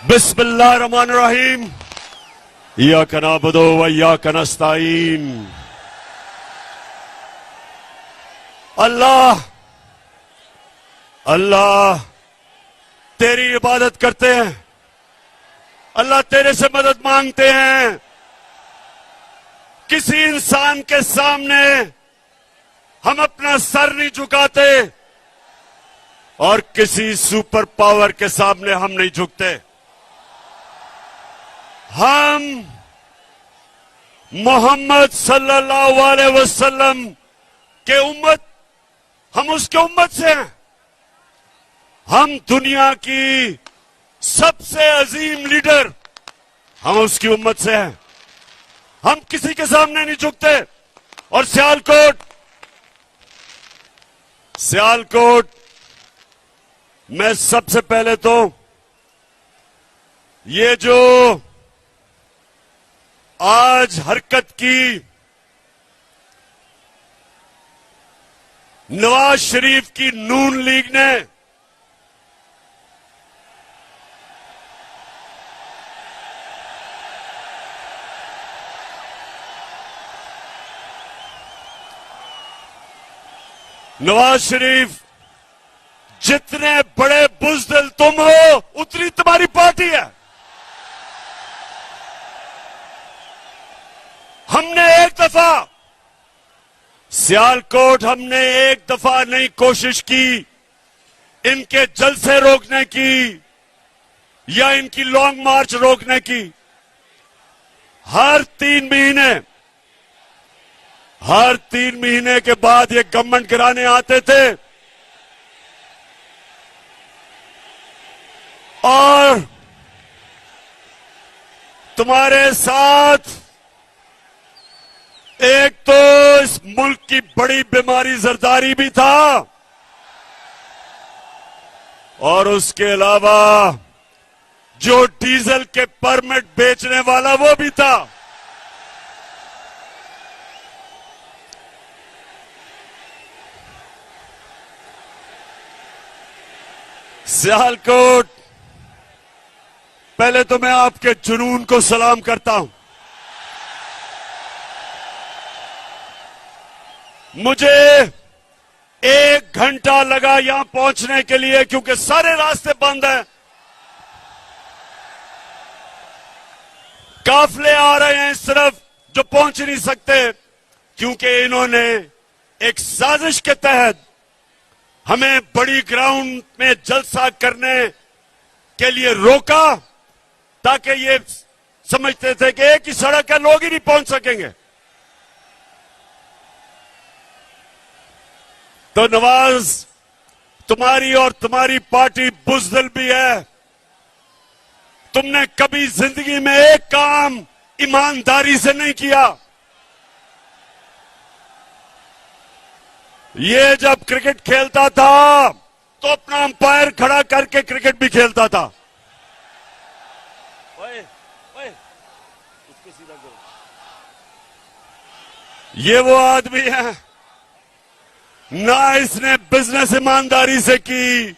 बिस्मिल्लाहिर्रहमानिर्रहीम। इय्याका नअबुदु व इय्याका नस्तईन। अल्लाह अल्लाह तेरी इबादत करते हैं, अल्लाह तेरे से मदद मांगते हैं। किसी इंसान के सामने हम अपना सर नहीं झुकाते और किसी सुपर पावर के सामने हम नहीं झुकते। हम मोहम्मद सल्लल्लाहु अलैहि वसल्लम के उम्मत, हम उसके उम्मत से हैं। हम दुनिया की सबसे अजीम लीडर, हम उसकी उम्मत से हैं। हम किसी के सामने नहीं झुकते। और सियालकोट मैं सबसे पहले तो ये जो आज हरकत की नवाज शरीफ की नून लीग ने, नवाज शरीफ जितने बड़े बुज़दिल तुम हो उतनी तुम्हारी पार्टी है। हमने एक दफा सियालकोट, हमने एक दफा नहीं कोशिश की इनके जलसे रोकने की या इनकी लॉन्ग मार्च रोकने की। हर 3 महीने के बाद ये गवर्नमेंट गिराने आते थे और तुम्हारे साथ एक तो इस मुल्क की बड़ी बीमारी जरदारी भी था और उसके अलावा जो डीजल के परमिट बेचने वाला वो भी था। सियालकोट, पहले तो मैं आपके जुनून को सलाम करता हूं। मुझे 1 घंटा लगा यहां पहुंचने के लिए क्योंकि सारे रास्ते बंद हैं। काफले आ रहे हैं इस तरफ जो पहुंच नहीं सकते क्योंकि इन्होंने एक साजिश के तहत हमें बड़ी ग्राउंड में जलसा करने के लिए रोका ताकि ये समझते थे कि एक ही सड़क है, लोग ही नहीं पहुंच सकेंगे। तो नवाज, तुम्हारी और तुम्हारी पार्टी बुज़दिल भी है। तुमने कभी जिंदगी में एक काम ईमानदारी से नहीं किया। ये जब क्रिकेट खेलता था तो अपना अंपायर खड़ा करके क्रिकेट भी खेलता था। ओए, ओए, उसको सीधा करो। ये वो आदमी है, ना इसने बिजनेस ईमानदारी से की,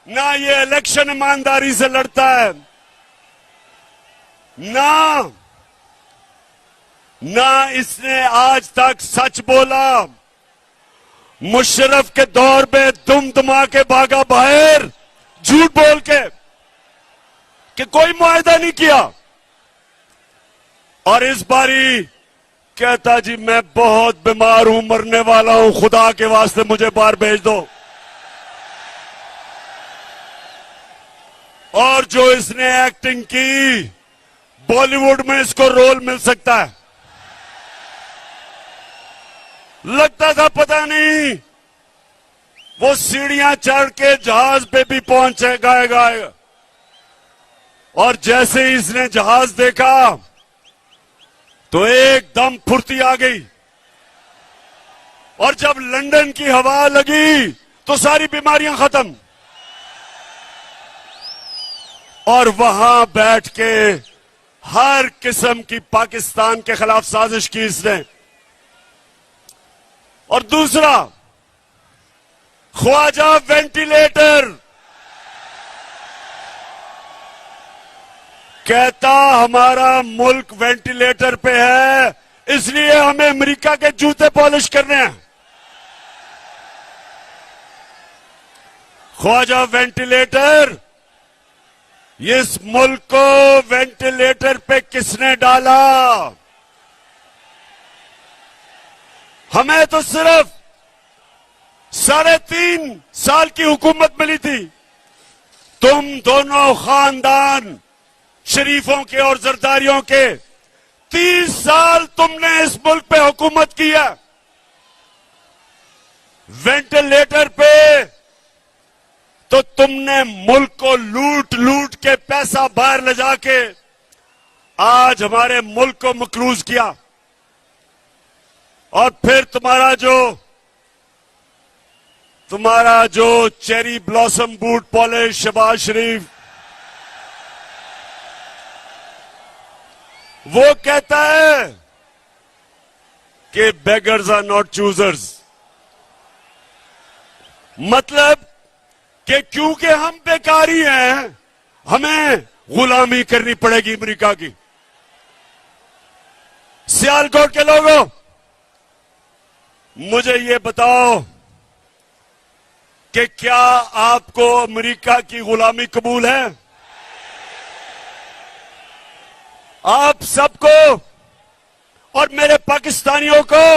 ना ये इलेक्शन ईमानदारी से लड़ता है, ना इसने आज तक सच बोला। मुशर्रफ के दौर में दुमा के भागा बाहर झूठ बोल के कि कोई मुआहदा नहीं किया और इस बारी कहता जी मैं बहुत बीमार हूं, मरने वाला हूं, खुदा के वास्ते मुझे बाहर भेज दो। और जो इसने एक्टिंग की, बॉलीवुड में इसको रोल मिल सकता है। लगता था पता नहीं वो सीढ़ियां चढ़ के जहाज पे भी पहुंचेगा। और जैसे ही इसने जहाज देखा तो एकदम फुर्ती आ गई और जब लंदन की हवा लगी तो सारी बीमारियां खत्म। और वहां बैठ के हर किस्म की पाकिस्तान के खिलाफ साजिश की इसने। और दूसरा, ख्वाजा वेंटिलेटर, कहता हमारा मुल्क वेंटिलेटर पे है, इसलिए हमें अमेरिका के जूते पॉलिश करने हैं। ख्वाजा वेंटिलेटर, इस मुल्क को वेंटिलेटर पे किसने डाला? हमें तो सिर्फ 3.5 साल की हुकूमत मिली थी। तुम दोनों खानदान शरीफों के और जरदारियों के 30 साल तुमने इस मुल्क पे हुकूमत की है। वेंटिलेटर पे तो तुमने मुल्क को लूट लूट के पैसा बाहर ले जाके आज हमारे मुल्क को मकरूज किया। और फिर तुम्हारा जो cherry blossom boot polish Shehbaz Sharif, वो कहता है कि बेगर्स आर नॉट चूजर्स। मतलब कि क्योंकि हम बेकारी हैं, हमें गुलामी करनी पड़ेगी अमेरिका की। सियालकोट के लोगों, मुझे ये बताओ कि क्या आपको अमेरिका की गुलामी कबूल है? आप सबको और मेरे पाकिस्तानियों को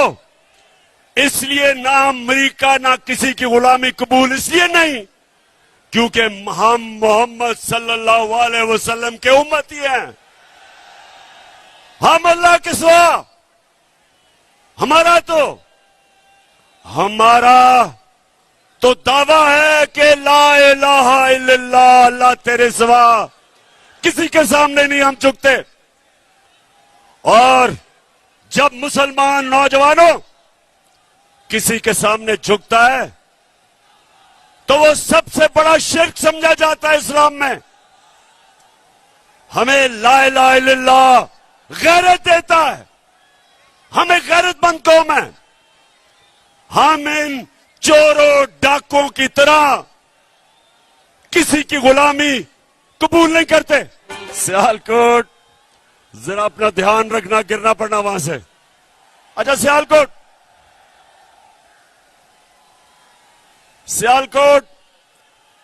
इसलिए ना अमेरिका ना किसी की गुलामी कबूल इसलिए नहीं क्योंकि हम मोहम्मद सल्लल्लाहु अलैहि वसल्लम के उम्मती हैं। हम अल्लाह के सिवा, हमारा तो दावा है कि ला इलाहा इल्लल्लाह, अल्लाह तेरे सिवा किसी के सामने नहीं हम झुकते। और जब मुसलमान नौजवानों किसी के सामने झुकता है तो वो सबसे बड़ा शिर्क समझा जाता है इस्लाम में। हमें ला इलाहा इल्लल्लाह गैरत देता है, हमें गैरतमंद कौम है। हम इन चोरों डाकों की तरह किसी की गुलामी कबूल नहीं करते। सियालकोट, जरा अपना ध्यान रखना, गिरना पड़ना वहां से। अच्छा, सियालकोट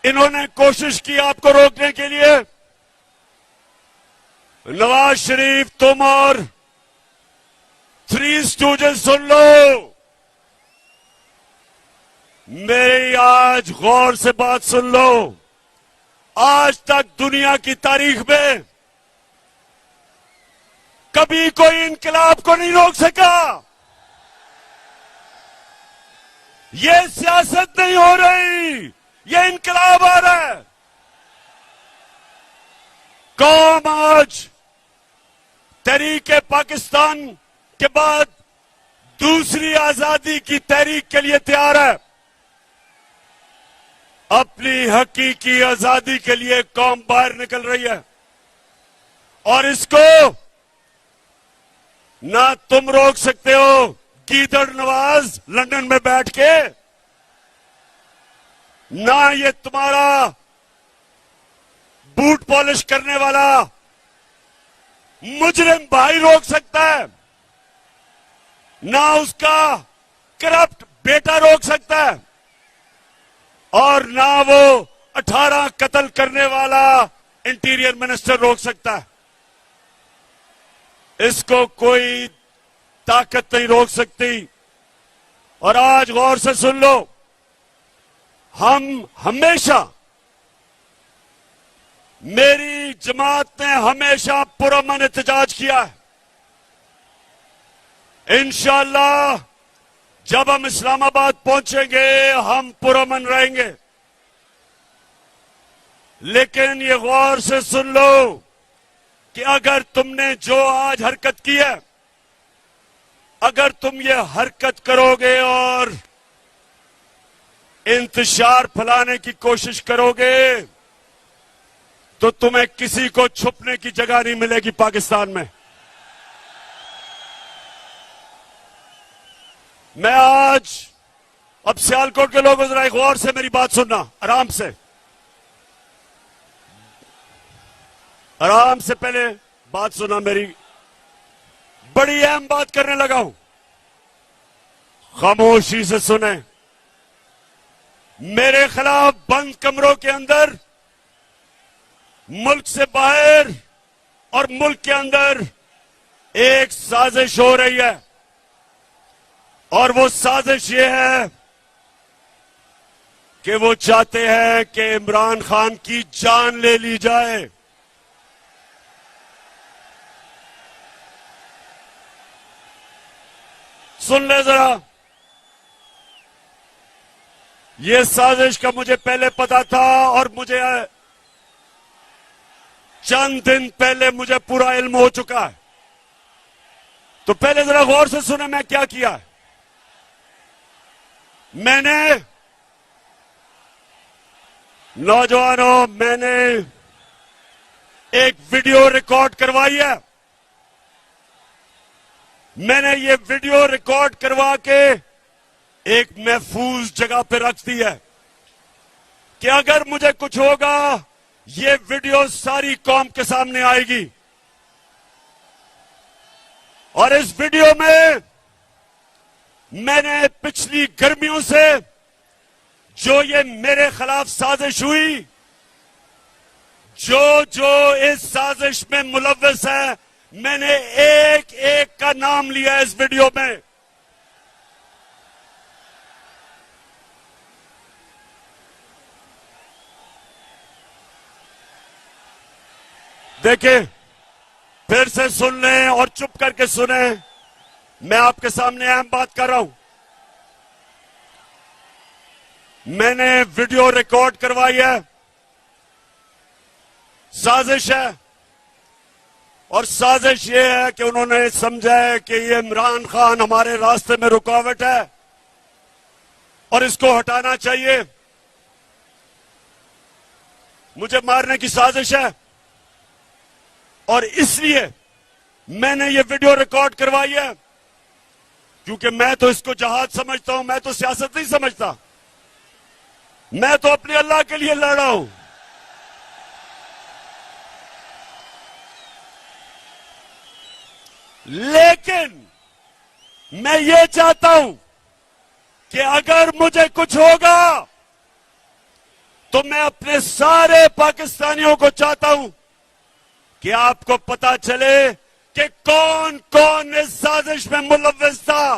इन्होंने कोशिश की आपको रोकने के लिए। नवाज शरीफ, तुम और 3 स्टूडेंट्स सुन लो, मेरी आज गौर से बात सुन लो। आज तक दुनिया की तारीख में कभी कोई इनकलाब को नहीं रोक सका। ये सियासत नहीं हो रही, ये इनकलाब आ रहा है। कौम आज तहरीक पाकिस्तान के बाद दूसरी आजादी की तहरीक के लिए तैयार है। अपनी हकीकी आजादी के लिए कौम बाहर निकल रही है और इसको ना तुम रोक सकते हो गीदड़ नवाज लंदन में बैठ के, ना ये तुम्हारा बूट पॉलिश करने वाला मुजरिम भाई रोक सकता है, ना उसका करप्ट बेटा रोक सकता है, और ना वो 18 कत्ल करने वाला इंटीरियर मिनिस्टर रोक सकता है। इसको कोई ताकत नहीं रोक सकती। और आज गौर से सुन लो, हम हमेशा, मेरी जमात ने हमेशा पुरअमन एहतजाज किया है। इंशाअल्लाह जब हम इस्लामाबाद पहुंचेंगे हम पुरअमन रहेंगे। लेकिन ये गौर से सुन लो कि अगर तुमने जो आज हरकत की है, अगर तुम ये हरकत करोगे और इंतशार फैलाने की कोशिश करोगे तो तुम्हें किसी को छुपने की जगह नहीं मिलेगी पाकिस्तान में। मैं आज, अब सियालकोट के लोगों जरा गौर से मेरी बात सुनना, आराम से। आराम से पहले बात सुना मेरी, बड़ी अहम बात करने लगा हूं, खामोशी से सुने। मेरे खिलाफ बंद कमरों के अंदर, मुल्क से बाहर और मुल्क के अंदर एक साजिश हो रही है, और वो साजिश ये है कि वो चाहते हैं कि इमरान खान की जान ले ली जाए। सुन ले जरा, ये साजिश का मुझे पहले पता था, और मुझे चंद दिन पहले मुझे पूरा इल्म हो चुका है। तो पहले जरा गौर से सुने मैं क्या किया है। मैंने, नौजवानों, मैंने एक वीडियो रिकॉर्ड करवाई है। मैंने ये वीडियो रिकॉर्ड करवा के एक महफूज जगह पे रख दी है कि अगर मुझे कुछ होगा, ये वीडियो सारी कौम के सामने आएगी। और इस वीडियो में मैंने पिछली गर्मियों से जो ये मेरे खिलाफ साजिश हुई, जो इस साजिश में मुलव्वस है, मैंने एक एक का नाम लिया इस वीडियो में। देखिए, फिर से सुन लें और चुप करके सुने, मैं आपके सामने अहम बात कर रहा हूं। मैंने वीडियो रिकॉर्ड करवाई है, साजिश है, और साजिश ये है कि उन्होंने समझा है कि ये इमरान खान हमारे रास्ते में रुकावट है और इसको हटाना चाहिए, मुझे मारने की साजिश है। और इसलिए मैंने ये वीडियो रिकॉर्ड करवाई है, क्योंकि मैं तो इसको जहाद समझता हूं, मैं तो सियासत नहीं समझता, मैं तो अपने अल्लाह के लिए लड़ रहा हूं। लेकिन मैं ये चाहता हूं कि अगर मुझे कुछ होगा तो मैं अपने सारे पाकिस्तानियों को चाहता हूं कि आपको पता चले कि कौन कौन इस साजिश में मुलव्वस था।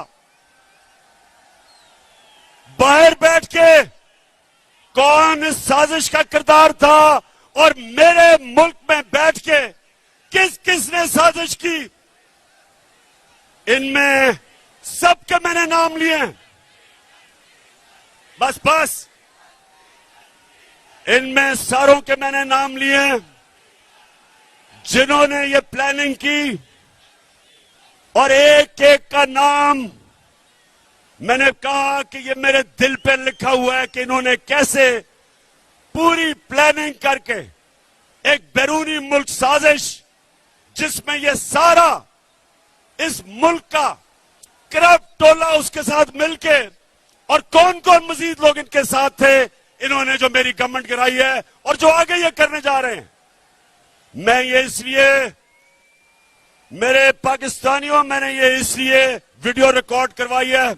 बाहर बैठ के कौन इस साजिश का किरदार था, और मेरे मुल्क में बैठ के किस किस ने साजिश की, इनमें सबके मैंने नाम लिए हैं। बस इनमें सारों के मैंने नाम लिए हैं जिन्होंने ये प्लानिंग की, और एक एक का नाम मैंने कहा कि ये मेरे दिल पे लिखा हुआ है कि इन्होंने कैसे पूरी प्लानिंग करके एक बैरूनी मुल्क साजिश, जिसमें ये सारा इस मुल्क का करप्ट टोला उसके साथ मिलके, और कौन कौन मजीद लोग इनके साथ थे, इन्होंने जो मेरी गवर्नमेंट गिराई है और जो आगे ये करने जा रहे हैं। मैं ये इसलिए, मेरे पाकिस्तानियों, मैंने ये इसलिए वीडियो रिकॉर्ड करवाई है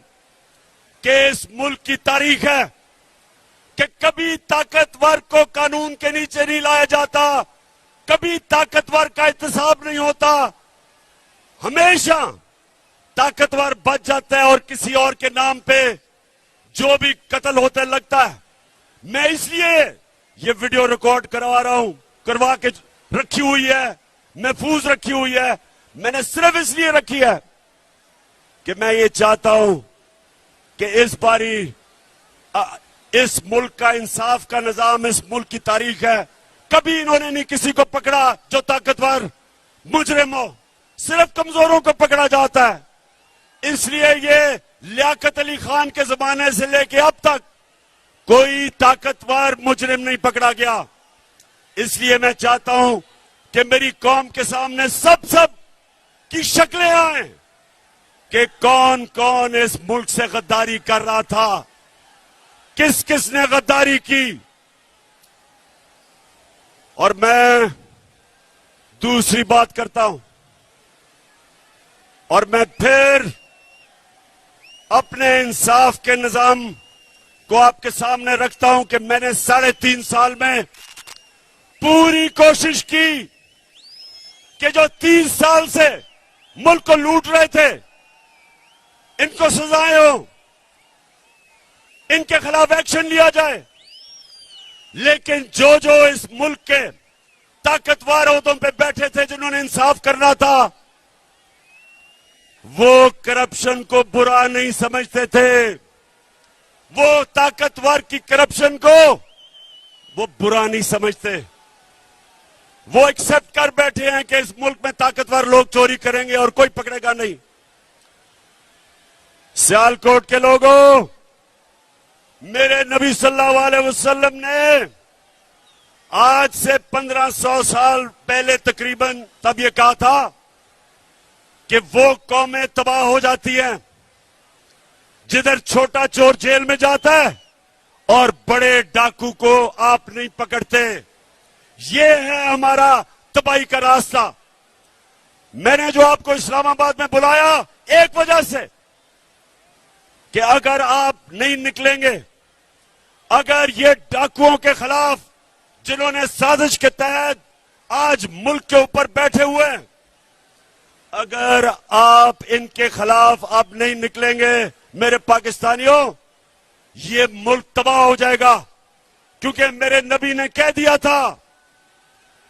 कि इस मुल्क की तारीख है कि कभी ताकतवर को कानून के नीचे नहीं लाया जाता, कभी ताकतवर का एहतसाब नहीं होता, हमेशा ताकतवर बच जाता है और किसी और के नाम पे जो भी कत्ल होते लगता है। मैं इसलिए ये वीडियो रिकॉर्ड करवा रहा हूं, करवा के रखी हुई है, महफूज रखी हुई है। मैंने सिर्फ इसलिए रखी है कि मैं ये चाहता हूं कि इस बारी इस मुल्क का इंसाफ का निजाम, इस मुल्क की तारीख है, कभी इन्होंने नहीं किसी को पकड़ा जो ताकतवर मुजरिम हो, सिर्फ कमजोरों को पकड़ा जाता है। इसलिए ये लियाकत अली खान के जमाने से लेके अब तक कोई ताकतवर मुजरिम नहीं पकड़ा गया। इसलिए मैं चाहता हूं कि मेरी कौम के सामने सब की शक्लें आए कि कौन कौन इस मुल्क से गद्दारी कर रहा था, किस किस ने गद्दारी की। और मैं दूसरी बात करता हूं और मैं फिर अपने इंसाफ के निजाम को आपके सामने रखता हूं कि मैंने 3.5 साल में पूरी कोशिश की कि जो 30 साल से मुल्क को लूट रहे थे इनको सजाएं हो, इनके खिलाफ एक्शन लिया जाए। लेकिन जो जो इस मुल्क के ताकतवर ओहदों पे बैठे थे जिन्होंने इंसाफ करना था, वो करप्शन को बुरा नहीं समझते थे। वो ताकतवर की करप्शन को वो बुरा नहीं समझते। वो एक्सेप्ट कर बैठे हैं कि इस मुल्क में ताकतवर लोग चोरी करेंगे और कोई पकड़ेगा नहीं। सियालकोट के लोगों, मेरे नबी सल्लल्लाहु अलैहि वसल्लम ने आज से 1500 साल पहले तकरीबन तब ये कहा था कि वो कौमें तबाह हो जाती हैं जिधर छोटा चोर जेल में जाता है और बड़े डाकू को आप नहीं पकड़ते। ये है हमारा तबाही का रास्ता। मैंने जो आपको इस्लामाबाद में बुलाया एक वजह से कि अगर आप नहीं निकलेंगे, अगर ये डाकुओं के खिलाफ जिन्होंने साजिश के तहत आज मुल्क के ऊपर बैठे हुए हैं, अगर आप इनके खिलाफ अब नहीं निकलेंगे मेरे पाकिस्तानियों, ये मुल्क तबाह हो जाएगा। क्योंकि मेरे नबी ने कह दिया था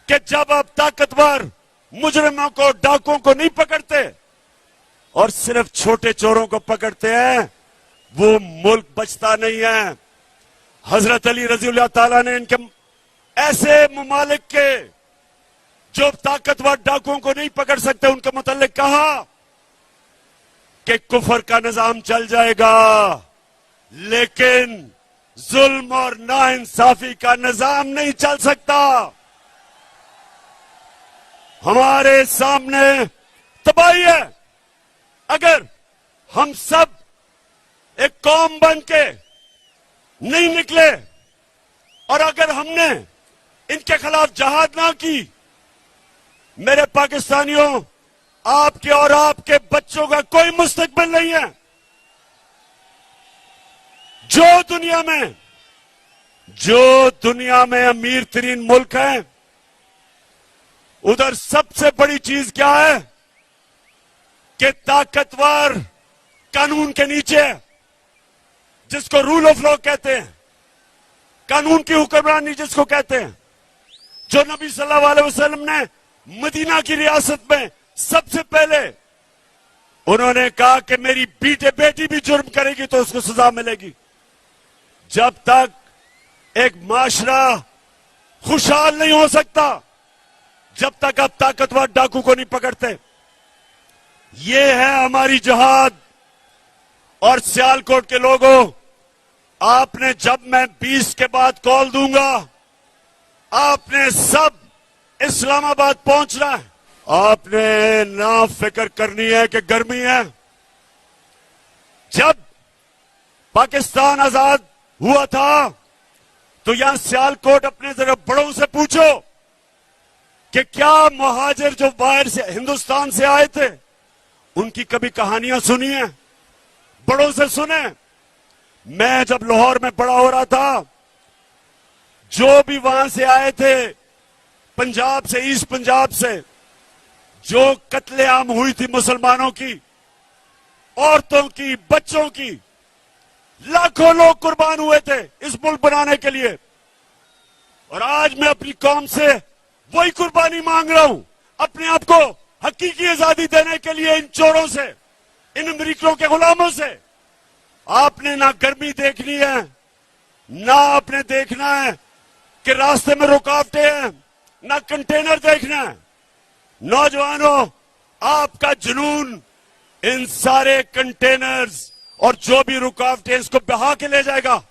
कि जब आप ताकतवर मुजरिमों को, डाकुओं को नहीं पकड़ते और सिर्फ छोटे चोरों को पकड़ते हैं, वो मुल्क बचता नहीं है। हजरत अली रज़ियल्लाहु ताला ने इनके ऐसे मुमालिक के जो ताकतवर डाकुओं को नहीं पकड़ सकते उनके मुतल्लिक कहा कि कुफर का निजाम चल जाएगा, लेकिन जुल्म और नाइंसाफी का निजाम नहीं चल सकता। हमारे सामने तबाही है। अगर हम सब एक कौम बन के नहीं निकले और अगर हमने इनके खिलाफ जहाद ना की, मेरे पाकिस्तानियों, आपके और आपके बच्चों का कोई मुस्तकबिल नहीं है। जो दुनिया में अमीर तरीन मुल्क है, उधर सबसे बड़ी चीज क्या है कि ताकतवर कानून के नीचे है, जिसको रूल ऑफ लॉ कहते हैं, कानून की हुक्मरानी जिसको कहते हैं। जो नबी सल्लल्लाहु अलैहि वसल्लम ने मदीना की रियासत में सबसे पहले उन्होंने कहा कि मेरी बेटी भी जुर्म करेगी तो उसको सजा मिलेगी। जब तक एक माशरा खुशहाल नहीं हो सकता, जब तक आप ताकतवर डाकू को नहीं पकड़ते। ये है हमारी जहाद। और सियालकोट के लोगों, आपने, जब मैं 20 के बाद कॉल दूंगा, आपने सब इस्लामाबाद पहुंचना है। आपने ना फिक्र करनी है कि गर्मी है। जब पाकिस्तान आजाद हुआ था तो यहां सियालकोट अपने जरा बड़ों से पूछो कि क्या मुहाजिर जो बाहर से हिंदुस्तान से आए थे उनकी कभी कहानियां सुनी है? बड़ों से सुने। मैं जब लाहौर में बड़ा हो रहा था, जो भी वहां से आए थे, पंजाब से, ईस्ट पंजाब से, जो कत्लेआम हुई थी मुसलमानों की, औरतों की, बच्चों की, लाखों लोग कुर्बान हुए थे इस मुल्क बनाने के लिए। और आज मैं अपनी कौम से वही कुर्बानी मांग रहा हूं, अपने आप को हकीकी आजादी देने के लिए इन चोरों से, इन अमरीकियों के गुलामों से। आपने ना गर्मी देखनी है, ना आपने देखना है कि रास्ते में रुकावटें हैं, ना कंटेनर देखना है। नौजवानों, आपका जुनून इन सारे कंटेनर्स और जो भी रुकावटें, इसको बहा के ले जाएगा।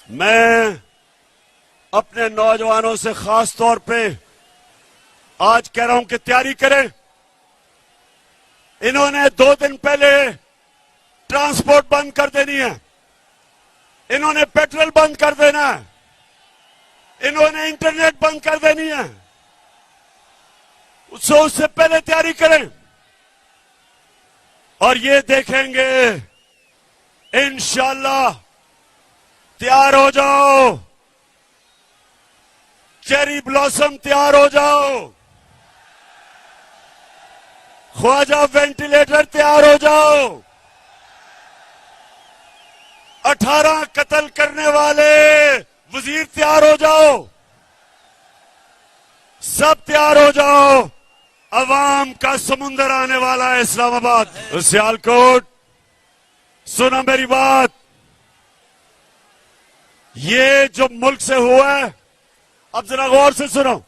मैं अपने नौजवानों से खास तौर पे आज कह रहा हूं कि तैयारी करें। इन्होंने 2 दिन पहले ट्रांसपोर्ट बंद कर देनी है, इन्होंने पेट्रोल बंद कर देना है। इन्होंने इंटरनेट बंद कर देनी है, उससे पहले तैयारी करें और ये देखेंगे इंशाअल्लाह। तैयार हो जाओ, चेरी ब्लॉसम तैयार हो जाओ, ख्वाजा वेंटिलेटर तैयार हो जाओ, 18 कत्ल करने वाले वजीर तैयार हो जाओ, सब तैयार हो जाओ। अवाम का समुंदर आने वाला है इस्लामाबाद। सियालकोट, सुनो मेरी बात, ये जो मुल्क से हुआ है, अब जरा गौर से सुनो।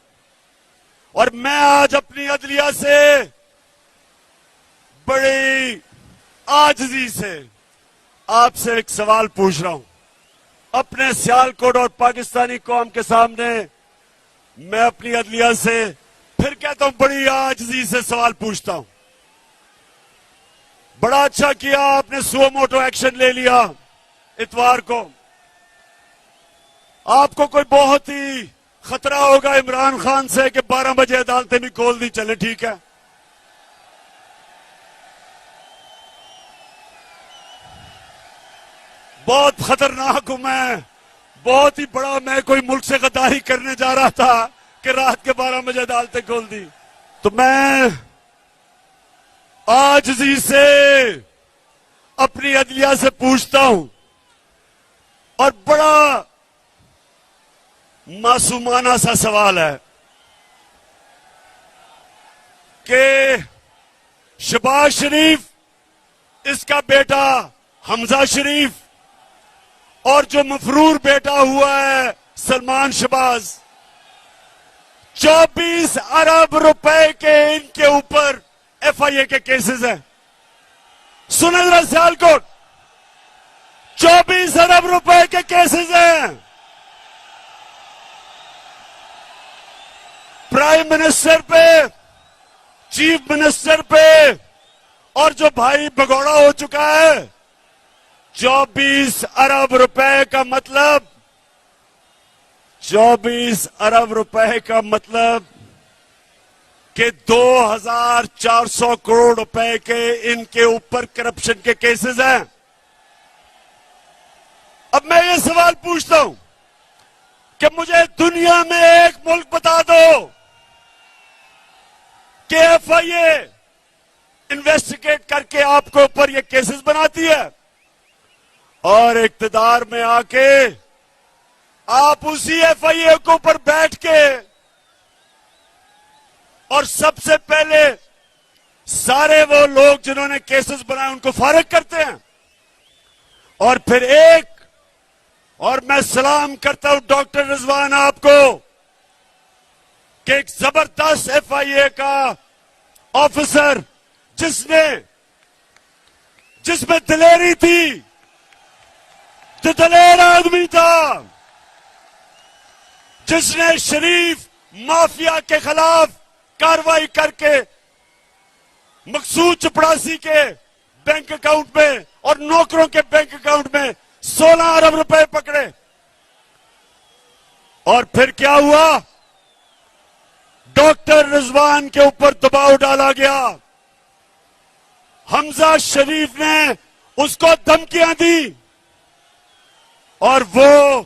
और मैं आज अपनी अदलिया से बड़ी आजिज़ी से आपसे एक सवाल पूछ रहा हूं। अपने सियालकोट और पाकिस्तानी कौम के सामने मैं अपनी अदलिया से फिर कहता हूं, बड़ी आजिज़ी से सवाल पूछता हूं। बड़ा अच्छा किया आपने सुओ मोटो एक्शन ले लिया इतवार को। आपको कोई बहुत ही खतरा होगा इमरान खान से कि 12 बजे अदालतें भी खोल दी, चले ठीक है। बहुत खतरनाक हूं मैं, बहुत ही बड़ा, मैं कोई मुल्क से गद्दारी करने जा रहा था कि रात के 12 बजे अदालतें खोल दी। तो मैं आजिज़ी से अपनी अदलिया से पूछता हूं और बड़ा मासूमाना सा सवाल है कि शहबाज शरीफ, इसका बेटा हमजा शरीफ और जो मफरूर बेटा हुआ है सलमान शहबाज, 24 अरब रुपए के इनके ऊपर FIA के केसेस हैं। सुने जरा सियालकोट, 24 अरब रुपए के केसेस हैं। प्राइम मिनिस्टर पे, चीफ मिनिस्टर पे और जो भाई भगोड़ा हो चुका है, 24 अरब रुपए का मतलब, 24 अरब रुपए का मतलब कि 2400 करोड़ रुपए के इनके ऊपर करप्शन के केसेस हैं। अब मैं ये सवाल पूछता हूं कि मुझे दुनिया में एक मुल्क बता दो कि FIA इन्वेस्टिगेट करके आपके ऊपर ये केसेस बनाती है और इक्तदार में आके आप उसी FIA के ऊपर बैठ के और सबसे पहले सारे वो लोग जिन्होंने केसेस बनाए उनको फारिग करते हैं। और फिर और मैं सलाम करता हूं डॉक्टर रिजवान आपको कि एक जबरदस्त FIA का ऑफिसर जिसमें दिलेरी थी, जो दलेर आदमी था, जिसने शरीफ माफिया के खिलाफ कार्रवाई करके मकसूद चपड़ासी के बैंक अकाउंट में और नौकरों के बैंक अकाउंट में 16 अरब रुपए पकड़े। और फिर क्या हुआ, डॉक्टर रिजवान के ऊपर दबाव डाला गया, हमजा शरीफ ने उसको धमकियां दी और वो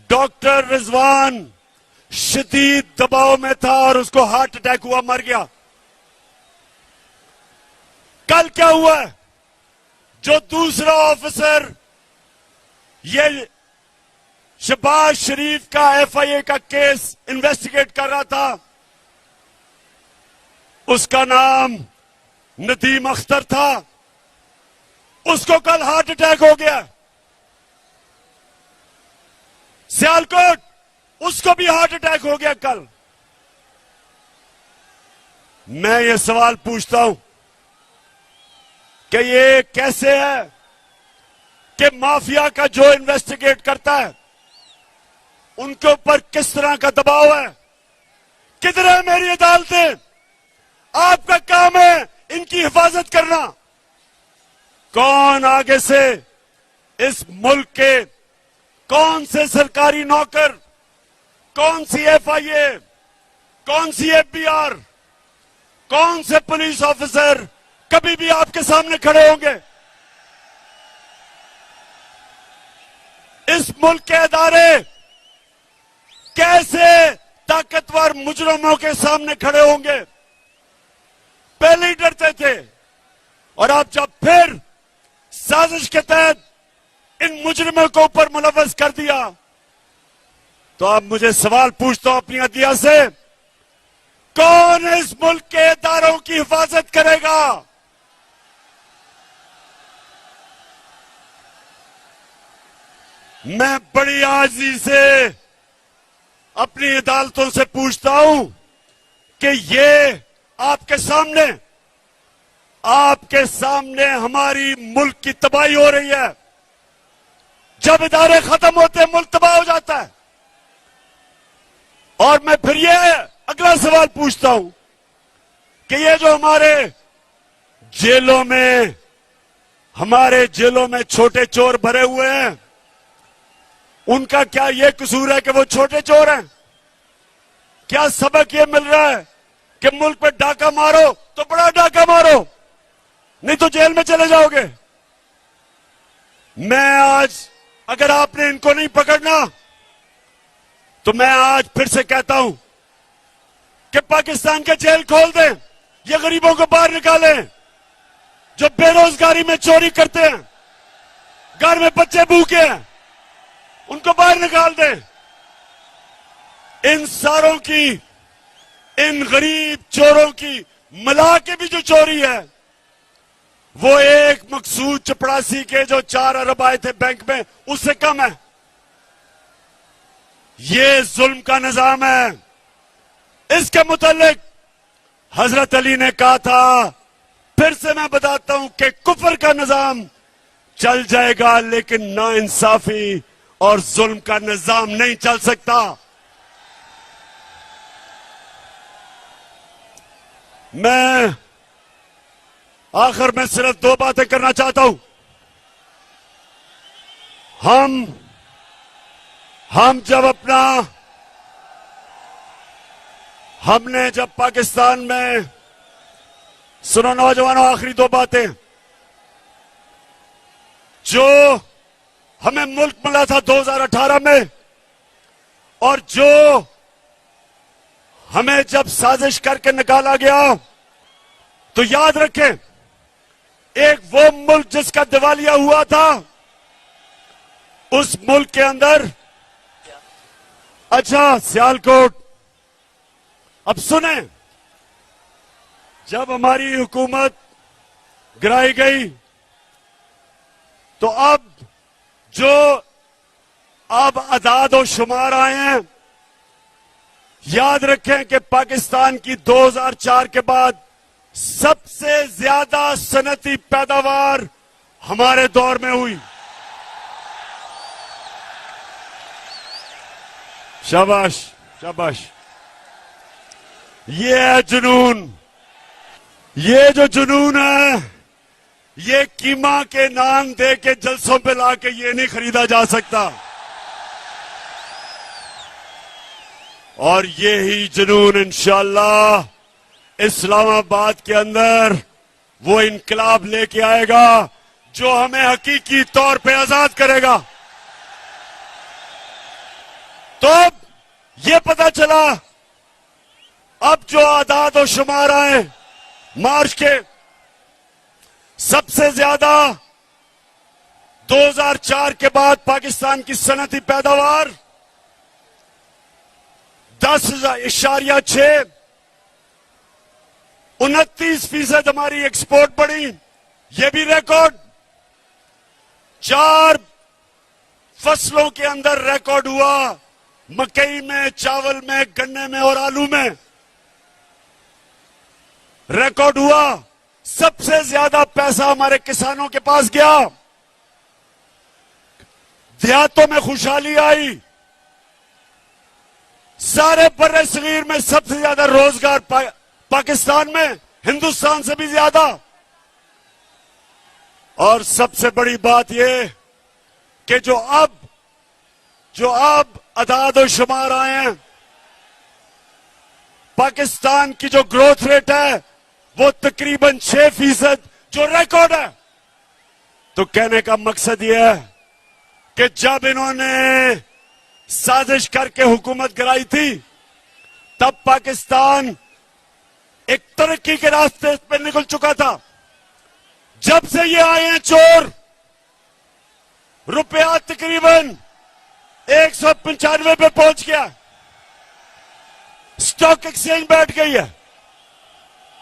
डॉक्टर रिजवान शदीद दबाव में था और उसको हार्ट अटैक हुआ, मर गया। कल क्या हुआ, जो दूसरा ऑफिसर ये शहबाज शरीफ का FIA का केस इन्वेस्टिगेट कर रहा था, उसका नाम नदीम अख्तर था, उसको कल हार्ट अटैक हो गया। सियालकोट, उसको भी हार्ट अटैक हो गया कल। मैं ये सवाल पूछता हूं कि ये कैसे है कि माफिया का जो इन्वेस्टिगेट करता है उनके ऊपर किस तरह का दबाव है? किधर है मेरी अदालतें? आपका काम है इनकी हिफाजत करना। कौन आगे से इस मुल्क के कौन से सरकारी नौकर कौन सी FIA, कौन सी FBI, कौन से पुलिस ऑफिसर कभी भी आपके सामने खड़े होंगे? इस मुल्क के अदारे कैसे ताकतवर मुजरिमों के सामने खड़े होंगे? पहले ही डरते थे, और अब जब फिर साजिश के तहत इन मुजरिमों को ऊपर मुलव्वस कर दिया, तो अब मुझे सवाल पूछता हूं अपनी अदलिया से, कौन इस मुल्क के इदारों की हिफाजत करेगा? मैं बड़ी आजी से अपनी अदालतों से पूछता हूं कि ये आपके सामने हमारी मुल्क की तबाही हो रही है। जब इदारे खत्म होते हैं, मुल्क तबाह हो जाता है। और मैं फिर ये अगला सवाल पूछता हूं कि ये जो हमारे जेलों में छोटे चोर भरे हुए हैं, उनका क्या ये कसूर है कि वो छोटे चोर हैं? क्या सबक ये मिल रहा है कि मुल्क पे डाका मारो तो बड़ा डाका मारो, नहीं तो जेल में चले जाओगे? मैं आज, अगर आपने इनको नहीं पकड़ना, तो मैं आज फिर से कहता हूं कि पाकिस्तान के जेल खोल दें, ये गरीबों को बाहर निकालें, जो बेरोजगारी में चोरी करते हैं, घर में बच्चे भूखे हैं, उनको बाहर निकाल दें। इन सारों की, इन गरीब चोरों की मिला के भी जो चोरी है, वो एक मकसूद चपरासी के जो 4 अरब आए थे बैंक में, उससे कम है। ये जुल्म का निजाम है। इसके मुतालिक हजरत अली ने कहा था, फिर से मैं बताता हूं कि कुफर का निजाम चल जाएगा, लेकिन नाइंसाफी और जुल्म का निजाम नहीं चल सकता। मैं आखिर में सिर्फ 2 बातें करना चाहता हूं। हमने जब पाकिस्तान में, सुनो नौजवानों, आखिरी 2 बातें, जो हमें मुल्क मिला था 2018 में, और जो हमें जब साजिश करके निकाला गया, तो याद रखें, एक वो मुल्क जिसका दिवालिया हुआ था, उस मुल्क के अंदर, अच्छा सियालकोट, अब सुने, जब हमारी हुकूमत गिराई गई, तो अब अदाद और शुमार आए हैं। याद रखें कि पाकिस्तान की 2004 के बाद सबसे ज्यादा सनती पैदावार हमारे दौर में हुई। शाबाश, शाबाश। ये है जुनून। ये जो जुनून है, ये कीमा के नान दे के जलसों पे लाके ये नहीं खरीदा जा सकता। और ये ही जुनून इंशाअल्लाह इस्लामाबाद के अंदर वो इनकलाब लेके आएगा जो हमें हकीकी तौर पे आजाद करेगा। तो अब ये पता चला, अब जो आदाद और शुमार आए मार्च के, सबसे ज्यादा 2004 के बाद पाकिस्तान की सनती पैदावार 10.6, 29% हमारी एक्सपोर्ट बढ़ी, ये भी रिकॉर्ड। 4 फसलों के अंदर रिकॉर्ड हुआ, मकई में, चावल में, गन्ने में और आलू में रिकॉर्ड हुआ। सबसे ज्यादा पैसा हमारे किसानों के पास गया, देहातों में खुशहाली आई, सारे बर्रे सगीर में सबसे ज्यादा रोजगार पाकिस्तान में, हिंदुस्तान से भी ज्यादा। और सबसे बड़ी बात यह कि जो अब जो अब अदाद और शुमार आए हैं, पाकिस्तान की जो ग्रोथ रेट है वो तकरीबन 6%, जो रिकॉर्ड है। तो कहने का मकसद यह है कि जब इन्होंने साजिश करके हुकूमत गिराई थी, तब पाकिस्तान एक तरक्की के रास्ते पर निकल चुका था। जब से ये आए हैं चोर, रुपया तकरीबन 195 पे पहुंच गया, स्टॉक एक्सचेंज बैठ गई है।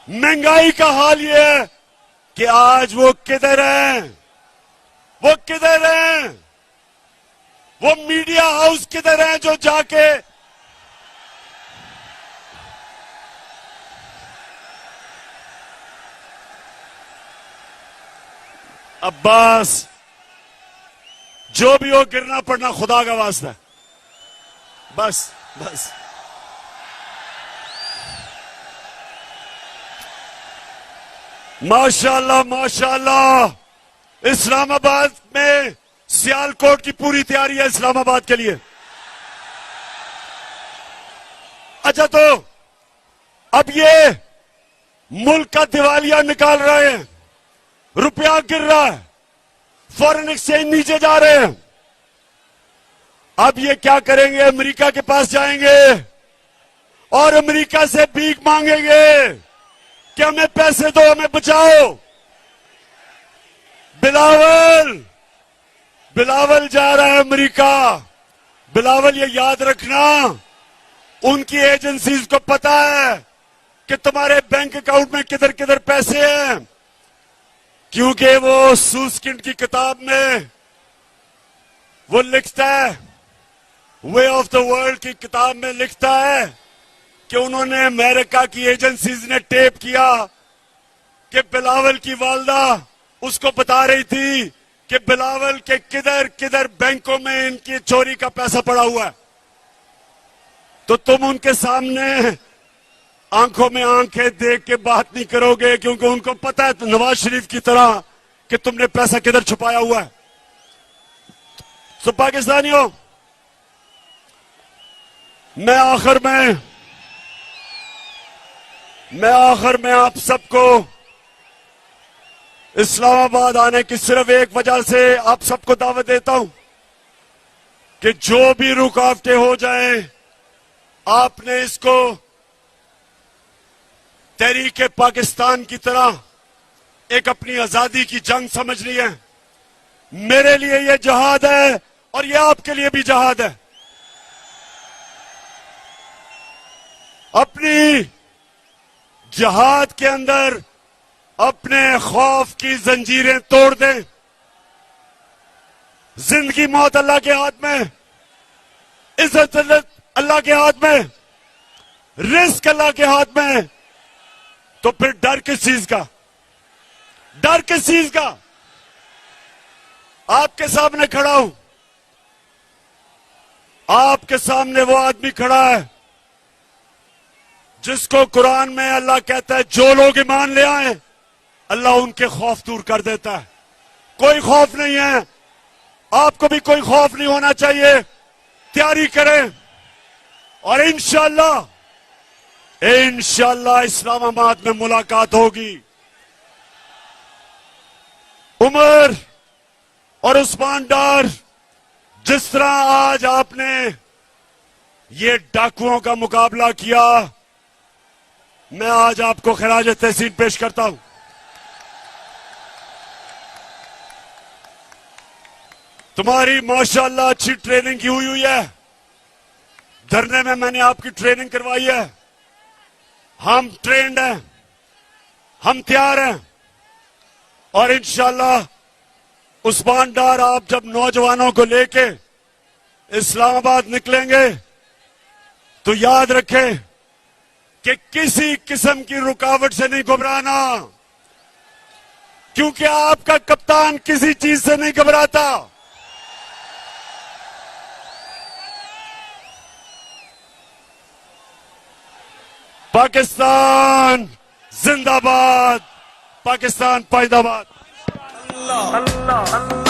महंगाई का हाल यह है कि आज वो किधर हैं, वो किधर हैं, वो मीडिया हाउस किधर हैं जो जाके अब्बास, जो भी हो गिरना पड़ना खुदा का वास्ता है। बस बस माशाअल्लाह माशाअल्लाह। इस्लामाबाद में सियालकोट की पूरी तैयारी है इस्लामाबाद के लिए। अच्छा, तो अब ये मुल्क का दिवालिया निकाल रहे हैं, रुपया गिर रहा है, फॉरेन एक्सचेंज नीचे जा रहे हैं। अब ये क्या करेंगे? अमेरिका के पास जाएंगे और अमेरिका से भीख मांगेंगे कि हमें पैसे दो, हमें बचाओ। बिलावल जा रहा है अमेरिका। बिलावल, ये याद रखना, उनकी एजेंसीज को पता है कि तुम्हारे बैंक अकाउंट में किधर किधर पैसे हैं, क्योंकि वो सूसकिंड की किताब में वो लिखता है, वे ऑफ द वर्ल्ड की किताब में लिखता है कि उन्होंने अमेरिका की एजेंसीज ने टेप किया कि बिलावल की वालदा उसको बता रही थी कि बिलावल के किधर किधर बैंकों में इनकी चोरी का पैसा पड़ा हुआ है। तो तुम उनके सामने आंखों में आंखें देख के बात नहीं करोगे, क्योंकि उनको पता है, तो नवाज शरीफ की तरह, कि तुमने पैसा किधर छुपाया हुआ है। तो पाकिस्तानियों, मैं आखिर में आप सबको इस्लामाबाद आने की सिर्फ एक वजह से आप सबको दावत देता हूं कि जो भी रुकावटें हो जाएं, आपने इसको तहरीक पाकिस्तान की तरह एक अपनी आजादी की जंग समझनी है। मेरे लिए यह जहाद है और यह आपके लिए भी जहाद है। अपनी जहाद के अंदर अपने खौफ की जंजीरें तोड़ दें। जिंदगी मौत अल्लाह के हाथ में, इज्जत अल्लाह के हाथ में, रिस्क अल्लाह के हाथ में। तो फिर डर किस चीज का? डर किस चीज का? आपके सामने खड़ा हूं, आपके सामने वो आदमी खड़ा है जिसको कुरान में अल्लाह कहता है जो लोग ईमान ले आए अल्लाह उनके खौफ दूर कर देता है। कोई खौफ नहीं है, आपको भी कोई खौफ नहीं होना चाहिए। तैयारी करें और इंशाअल्लाह इस्लामाबाद में मुलाकात होगी। उमर और उस्मान डार, जिस तरह आज आपने ये डाकुओं का मुकाबला किया, मैं आज आपको खराज तहसीन पेश करता हूं। तुम्हारी माशाअल्लाह अच्छी ट्रेनिंग की हुई है। धरने में मैंने आपकी ट्रेनिंग करवाई है। हम ट्रेंड हैं, हम तैयार हैं और इंशाअल्लाह उस्मान डार, आप जब नौजवानों को लेके इस्लामाबाद निकलेंगे तो याद रखें कि किसी किस्म की रुकावट से नहीं घबराना, क्योंकि आपका कप्तान किसी चीज से नहीं घबराता। पाकिस्तान जिंदाबाद, पाकिस्तान पाइंदाबाद। अल्लाह अल्लाह अल्लाह।